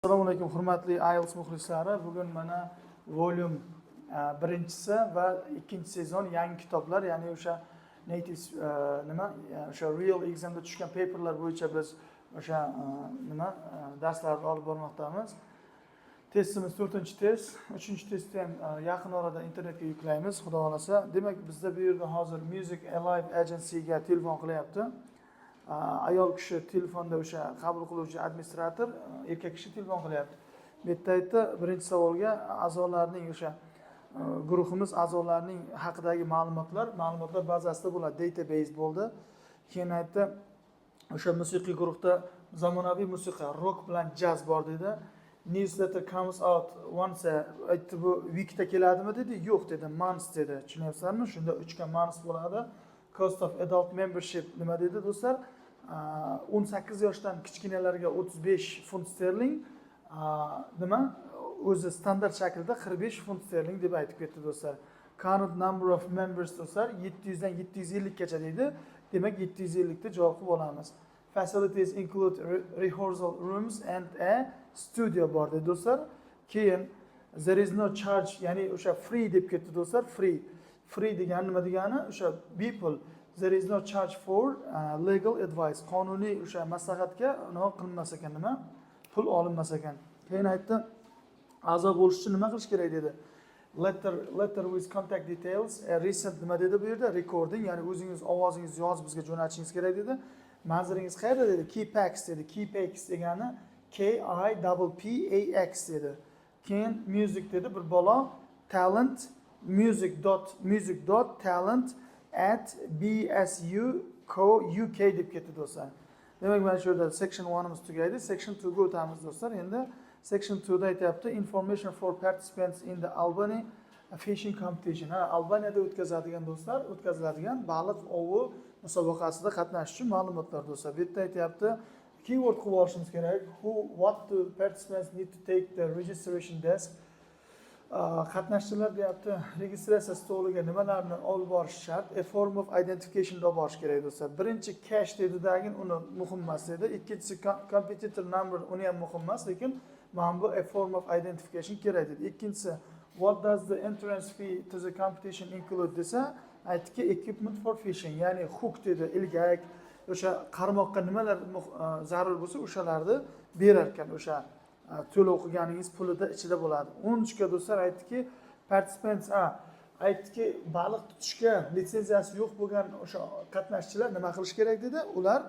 Assalomu alaykum hurmatli IELTS muxlislari. Bugun mana volume birinchisi va ikkinchi sezon yangi kitoblar, ya'ni o'sha native o'sha real examda tushgan paperlar bo'yicha biz o'sha darslarni olib bormoqdamiz. Testimiz 4-test, 3-testni ham yaqin orada internetga yuklaymiz, xudo xolasa. Demak, bizda bu yerda hozir Music Alive Agency ga telefon qilyapti. Ayol kishi telefonda o'sha qabul qiluvchi administrator, erkak kishi telefon qilyapti. Bu yerda birinchi savolga a'zolarning o'sha guruhimiz a'zolarining haqidagi ma'lumotlar bazasida bo'ladi, database bo'ldi. Keyin aytdi, o'sha musiqiy guruhda zamonaviy musiqa, rock bilan jazz bor dedi. Newsletter comes out once aytdi, bu weekda keladimi dedi. Yo'q dedi, months dedi. Tushunyapsizlarmi? Shunda 3 ga months bo'ladi. Cost of adult membership nima dedi do'stlar? 18 yoshdan kichkinalarga 35 funt sterling, o'zi standart shaklda 45 funt sterling deb aytib ketdi do'stlar. Current number of members do'stlar 700 dan 750 gacha deydi. Demak 750 da javob qilib olamiz. Facilities include rehearsal rooms and a studio bor dedi do'stlar. Keyin there is no charge, ya'ni o'sha free deb ketdi do'stlar. Free degani nima degani? O'sha people, there is no charge for legal advice. Qonuniy o'sha maslahatga nima qilinmas ekan, nima pul olinmas ekan. Keyin aytdi, a'zo bo'lish uchun nima qilish kerak dedi. Letter with contact details, recent nima dedi bu yerda? Recording, ya'ni o'zingiz ovozingizni yozib bizga jo'natishingiz kerak dedi. Manzilingiz qayerda dedi? Keypax dedi. Keypax degani KIPPAX dedi. Keyin music dedi bir bola, talent music.talent@bsu.co.uk deb ketdi do'stlar. Demak, mana shu yerda section 1 imiz tugaydi. Section 2 ga o'tamiz do'stlar. Endi section 2 da aytyapti information for participants in the Albany fishing competition. Albaniyada o'tkaziladigan baliq ovi musobaqasida qatnashish uchun ma'lumotlar do'stlar. Bu yerda aytyapti, keyword qilib olishimiz kerak. What do participants need to take the registration desk? Qatnashchilar deyapti, registratsiya stoliga nimalarni olib borish shart? A form of identification olib borish kerak do'stlar. Birinchi cash dedidagi uni muhim emas dedi. Ikkinchisi competitor number, uni ham muhim emas, lekin mana bu a form of identification kerak dedi. Ikkinchisi what does the entrance fee to the competition include desa, aytdiki equipment for fishing, ya'ni hook dedi, ilgak, o'sha qarmoqqa nimalar zarur bo'lsa o'shalarni berar ekan, o'sha to'lov qilganingiz pulida ichida bo'ladi. 13 ga do'stlar aytdiki, participants aytdiki, baliq tutishga litsenziyasi yo'q bo'lgan o'sha qatnashchilar nima qilish kerak dedi? Ular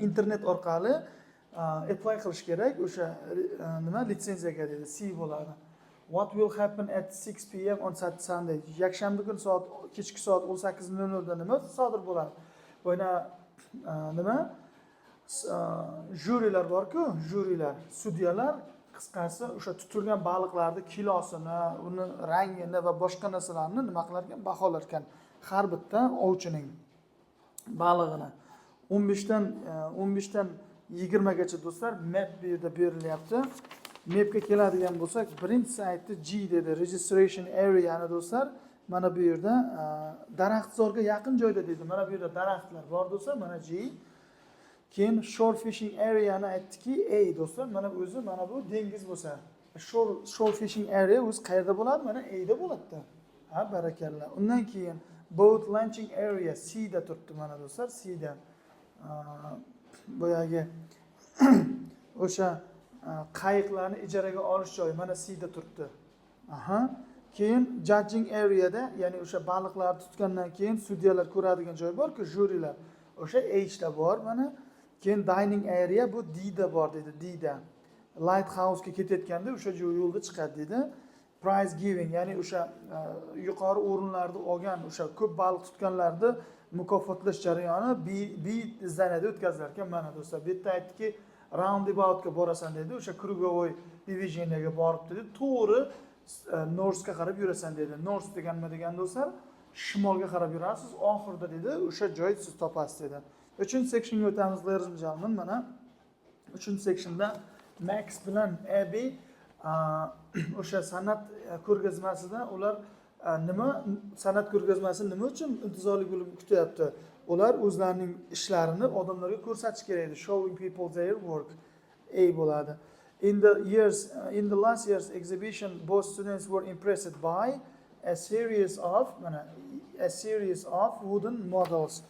internet orqali apply qilish kerak o'sha litsenziyaga dedi. C bo'ladi. What will happen at 6 p.m. on Sunday? Yakshanba kuni kechki soat 18:00 da nima sodir bo'ladi? Bo'yna nima? Jurilar bor-ku, sudyalar qisqasi o'sha tutilgan baliqlarning kilosini, uni rangini va boshqa narsalarni nima qilar ekan, baholar ekan har bitta ovchining balig'ini. 15 dan 20 gacha do'stlar map bu yerda berilyapti. Mapga keladigan bo'lsak, birinchi saytda G dedi, registration area ni do'stlar. Mana bu yerda daraxtzorga yaqin joyda dedi. Mana bu yerda daraxtlar bor do'stlar, mana G. Keyin shore fishing area ni aytdiki, A do'stlar, mana o'zi mana bu dengiz bo'lsa, shore fishing area o'zi qayerda bo'ladi? Mana A da bo'ladi. Ha, barakalla. Undan keyin boat launching area C da turibdi mana do'stlar, C da. Boyagi o'sha qayiqlarni ijaraga olish joyi mana C da turibdi. Keyin judging area da, ya'ni o'sha baliqlarni tutgandan keyin sudyalar ko'radigan joy bor-ku, jurilar. O'sha H da bor mana. Keyin dining area bu D da bor dedi, D da. Lighthouse ga ketayotganda o'sha yo'lda chiqadi dedi. Prize giving, ya'ni o'sha yuqori o'rinlarda olgan o'sha ko'p baliq tutganlarni mukofotlash jarayoni B zdaniyada o'tkazilar ekan mana do'stlar. Bu yerda aytdiki, roundabout ga borasan dedi, o'sha krugovoy divizioniyaga borib dedi, to'g'ri north ga qarab yurasan dedi. North degan nima degan do'stlar? Shimolga qarab yurasiz, oxirida dedi, o'sha joy siz topasiz dedi. 3-sectionga o'tamiz, ladies and gentlemen. Mana 3-sectionda Max bilan Abby o'sha san'at ko'rgazmasida ular san'at ko'rgazmasini nima uchun intizorli bo'lib kutyapti? Ular o'zlarining ishlarini odamlarga ko'rsatish kerak edi. Showing people their work. A bo'ladi. In the last year's exhibition, both students were impressed by a series of wooden models.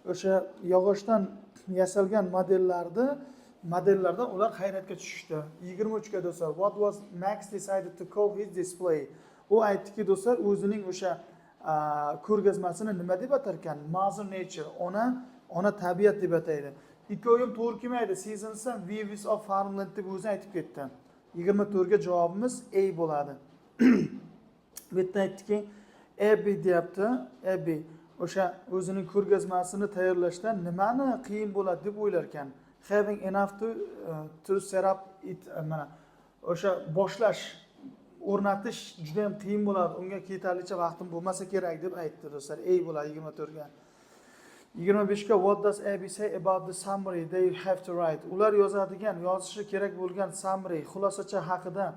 O'sha yog'ochdan yasalgan modellardan ular hayratga tushishdi. 23 ga do'stlar, what was Max decided to call his display? U aytdiki do'stlar, o'zining o'sha ko'rgazmasini nima deb atar ekan? Mother Nature, ona tabiat deb ataydi. Ikkovim to'g'ri kelmaydi. Seasons ham views of farmland deb o'zi aytib ketdi. 24 ga javobimiz A bo'ladi. Bu yerda aytdiki, Abby deyapti. Abby o'sha o'zining ko'rgazmasini tayyorlashda nimani qiyin bo'ladi deb o'ylar ekan. Having enough to set up it, mana o'sha boshlash, o'rnatish juda ham qiyin bo'ladi. Unga yetarlicha vaqtim bo'lmasa kerak deb aytdi do'stlar. A bo'ladi 24 ga. 25 ga what does Abby say about the summary they have to write? Ular yozishi kerak bo'lgan summary, xulosacha haqida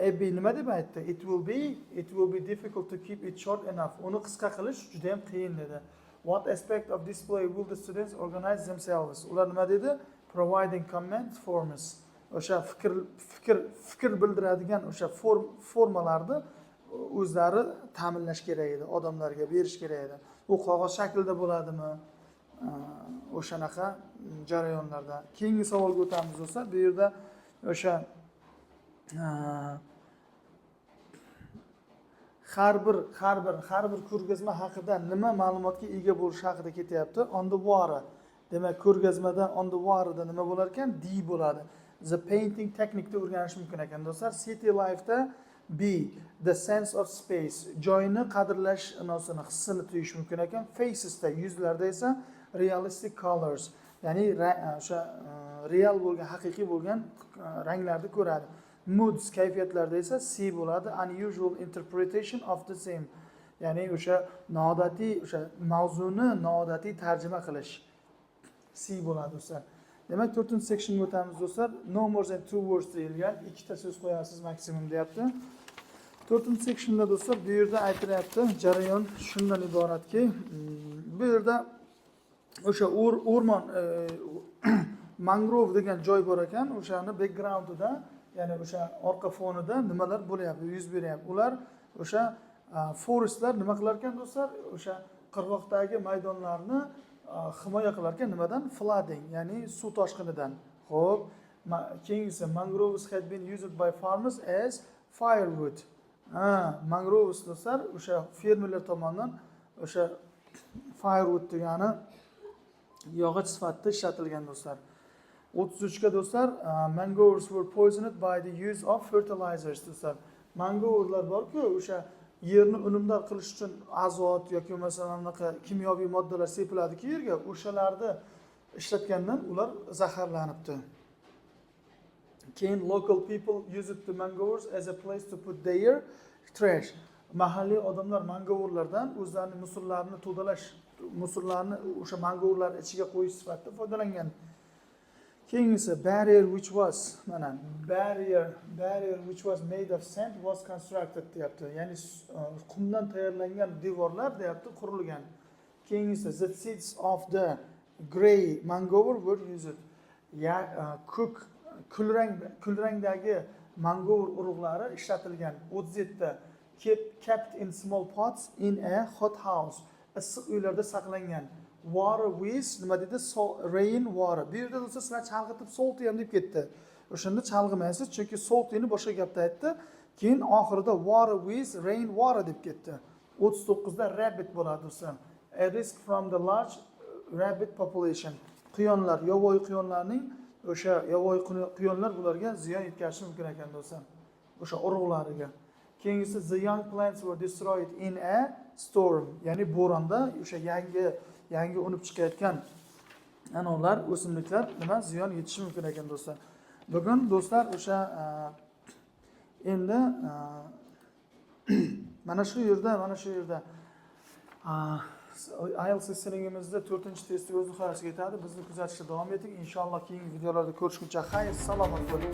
Abby nima deb aytdi? It will be difficult to keep it short enough. Uni qisqa qilish juda ham qiyin dedi. What aspect of display will the students organize themselves? Ular nima dedi? Providing comment forms. O'sha fikr bildiradigan o'sha formalarni o'zlari ta'minlash kerak edi, odamlarga berish kerak edi. U qog'oz shaklida bo'ladimi? O'shanaqa jarayonlarda. Keyingi savolga o'tamiz do'stlar. Bu yerda o'sha har bir ko'rgazma haqida nima ma'lumotga ega bo'lish haqida ketyapti. On the water. Demak, ko'rgazmada on the waterda nima bo'lar ekan? D bo'ladi. The painting technique da o'rganish mumkin ekan do'stlar. City life'da B, the sense of space, joyni qadrlash anosini, hissini tuyish mumkin ekan. Faces'da, yuzlarda esa realistic colors, ya'ni o'sha real bo'lgan, haqiqiy bo'lgan ranglarni ko'radi. Moods, kayfiyatlarda esa C bo'ladi. Unusual interpretation of the same, ya'ni o'sha noodatiy, o'sha mavzuni noodatiy tarjima qilish C bo'ladi do'stlar. Demak, 4-sectionga o'tamiz do'stlar. No more than 2 words deyilgan. Ikkita so'z qo'yasiz maksimum deyapti. 4-sectionda do'stlar, bu yerda aytilyapti, jarayon shundan iboratki, bu yerda o'sha o'rmon mangrove degan joy bor ekan, o'shani backgroundida, ya'ni o'sha orqa fonida nimalar bo'lyapti, yuz beryapti. Ular o'sha forestlar nima qilar ekan do'stlar? O'sha qirg'oqdagi maydonlarni himoya qilar ekan nimadan? Flooding, ya'ni suv toshqinidan. Xo'p, keyingisi mangroves had been used by farmers as firewood. Mangroves do'stlar o'sha fermerlar tomonidan o'sha firewood degani yog'och sifatida ishlatilgan do'stlar. 33 ga do'stlar, mangroves were poisoned by the use of fertilizers do'stlar. Mangrovelar bor-ku, o'sha yerni unumdor qilish uchun azot yoki masalan bunaqa kimyoviy moddalar sepiladi-ku yerga, o'shalarni ishlatgandan ular zaharlanibdi. Keyin local people used the mangroves as a place to put their trash. Mahalliy odamlar mangrovelardan o'zlarining musorlarini tozalash, musorlarni o'sha mangrovelar ichiga qo'yish sifatida foydalangan. Keyingisi barrier which was made of sand was constructed deyapti. Ya'ni qumdan tayyorlangan devorlar deyapti, qurilgan. Keyingisi the seeds of the grey mangrove were used. Kulrangdagi mangrove urug'lari ishlatilgan. 37 kept in small pots in a hot house. Issiq uylarda saqlangan. Water with nima dedi? Rain water. Bu yerda do'stlar sizlar chalg'itib salty ham deb ketdi. O'shanda chalg'imaysiz, chunki saltyni boshqa gapda aytdi. Keyin oxirida water with rain water deb ketdi. 39 da rabbit bo'ladi do'stlar. A risk from the large rabbit population. Quyonlar, yovvoyi quyonlarning o'sha yovvoyi quyonlar bularga ziyon yetkazishi mumkin ekan do'stlar. O'sha urug'lariga. Keyingisi the young plants were destroyed in a storm. Ya'ni bo'ronda o'sha yangi unib chiqayotgan anolar, o'simliklar nima ziyon yetishi mumkin ekan do'stlar. Bugun do'stlar o'sha endi mana shu yerda IELTS listeningimizda 4-testni o'z nihoyasiga yetadi. Bizni kuzatishda davom eting. Inshaalloh keyingi videolarda ko'rishguncha xayr, salomat bo'ling.